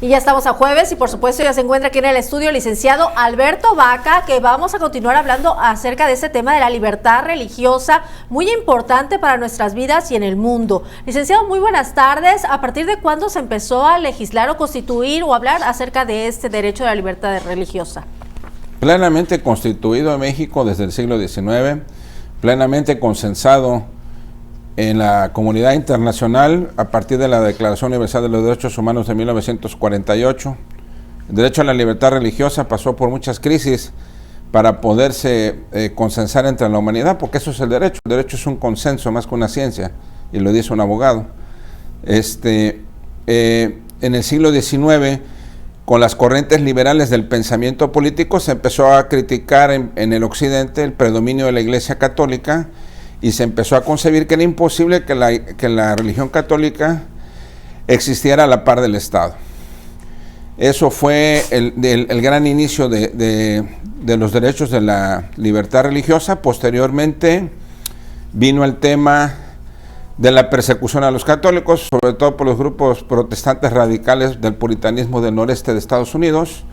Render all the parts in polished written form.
Y ya estamos a jueves y por supuesto ya se encuentra aquí en el estudio el licenciado Alberto Baca, que vamos a continuar hablando acerca de este tema de la libertad religiosa, muy importante para nuestras vidas y en el mundo. Licenciado, muy buenas tardes. ¿A partir de cuándo se empezó a legislar o constituir o hablar acerca de este derecho de la libertad religiosa? Plenamente constituido en México desde el siglo XIX, plenamente consensado en la comunidad internacional a partir de la Declaración Universal de los Derechos Humanos de 1948. El derecho a la libertad religiosa pasó por muchas crisis para poderse consensar entre la humanidad, porque eso es el derecho. El derecho es un consenso más que una ciencia, y lo dice un abogado. En el siglo XIX, con las corrientes liberales del pensamiento político, se empezó a criticar en el occidente el predominio de la Iglesia Católica, y se empezó a concebir que era imposible que la religión católica existiera a la par del Estado. Eso fue el gran inicio de los derechos de la libertad religiosa. Posteriormente vino el tema de la persecución a los católicos, sobre todo por los grupos protestantes radicales del puritanismo del noreste de Estados Unidos,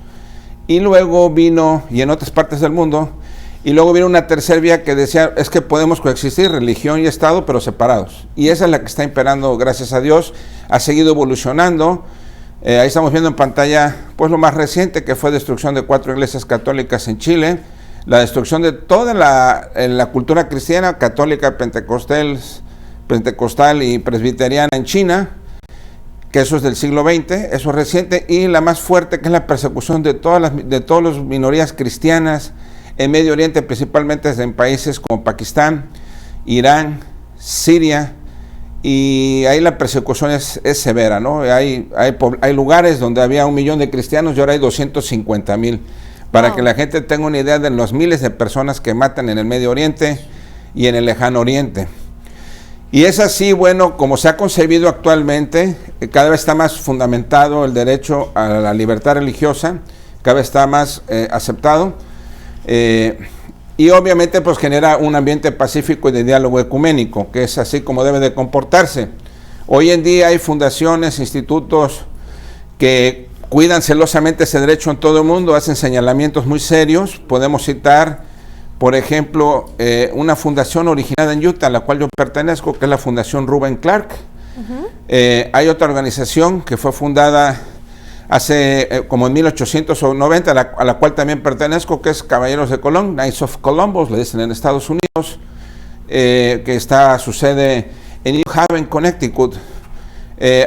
y luego vino, y en otras partes del mundo, y luego vino una tercera vía que decía, es que podemos coexistir religión y Estado, pero separados. Y esa es la que está imperando, gracias a Dios, ha seguido evolucionando. Ahí estamos viendo en pantalla, pues lo más reciente, que fue destrucción de 4 iglesias católicas en Chile, la destrucción de toda la cultura cristiana, católica, pentecostal y presbiteriana en China, que eso es del siglo XX, eso es reciente, y la más fuerte, que es la persecución de todas las minorías cristianas en Medio Oriente, principalmente en países como Pakistán, Irán, Siria, y ahí la persecución es severa, ¿no? Hay lugares donde había 1 millón de cristianos y ahora hay 250,000, para que la gente tenga una idea de los miles de personas que matan en el Medio Oriente y en el Lejano Oriente. Y es así, bueno, como se ha concebido actualmente, cada vez está más fundamentado el derecho a la libertad religiosa, cada vez está más aceptado, y obviamente pues genera un ambiente pacífico y de diálogo ecuménico, que es así como debe de comportarse. Hoy en día hay fundaciones, institutos que cuidan celosamente ese derecho en todo el mundo, hacen señalamientos muy serios. Podemos citar, por ejemplo, una fundación originada en Utah, a la cual yo pertenezco, que es la Fundación Reuben Clark. Hay otra organización que fue fundada hace como en 1890, a la cual también pertenezco, que es Caballeros de Colón, Knights of Columbus, le dicen en Estados Unidos, que su sede en New Haven, Connecticut.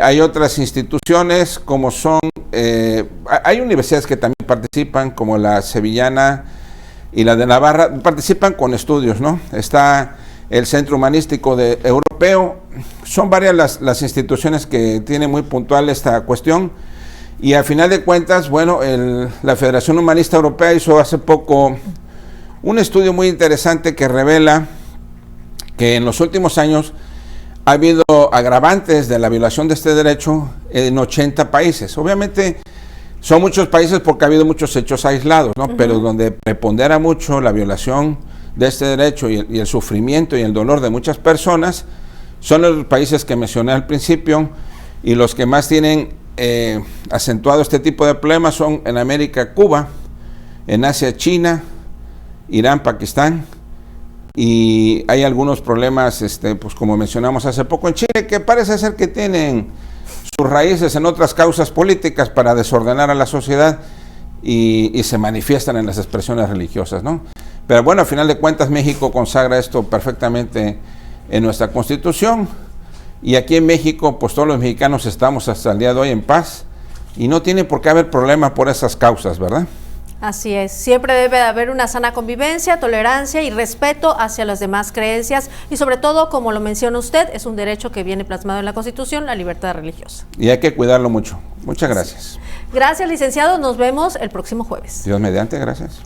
Hay otras instituciones como son, hay universidades que también participan, como la Sevillana y la de Navarra, participan con estudios, ¿no? Está el Centro Humanístico Europeo. Son varias las instituciones que tienen muy puntual esta cuestión. Y al final de cuentas, bueno, la Federación Humanista Europea hizo hace poco un estudio muy interesante que revela que en los últimos años ha habido agravantes de la violación de este derecho en 80 países. Obviamente son muchos países porque ha habido muchos hechos aislados, ¿no? Pero donde prepondera mucho la violación de este derecho y el sufrimiento y el dolor de muchas personas son los países que mencioné al principio, y los que más tienen acentuado este tipo de problemas son en América, Cuba, en Asia, China, Irán, Pakistán, y hay algunos problemas, pues como mencionamos hace poco en Chile, que parece ser que tienen sus raíces en otras causas políticas para desordenar a la sociedad y se manifiestan en las expresiones religiosas, ¿no? Pero bueno, al final de cuentas México consagra esto perfectamente en nuestra Constitución. Y aquí en México, pues todos los mexicanos estamos hasta el día de hoy en paz, y no tiene por qué haber problema por esas causas, ¿verdad? Así es, siempre debe haber una sana convivencia, tolerancia y respeto hacia las demás creencias, y sobre todo, como lo menciona usted, es un derecho que viene plasmado en la Constitución, la libertad religiosa. Y hay que cuidarlo mucho. Muchas gracias. Gracias, licenciado, nos vemos el próximo jueves. Dios mediante, gracias.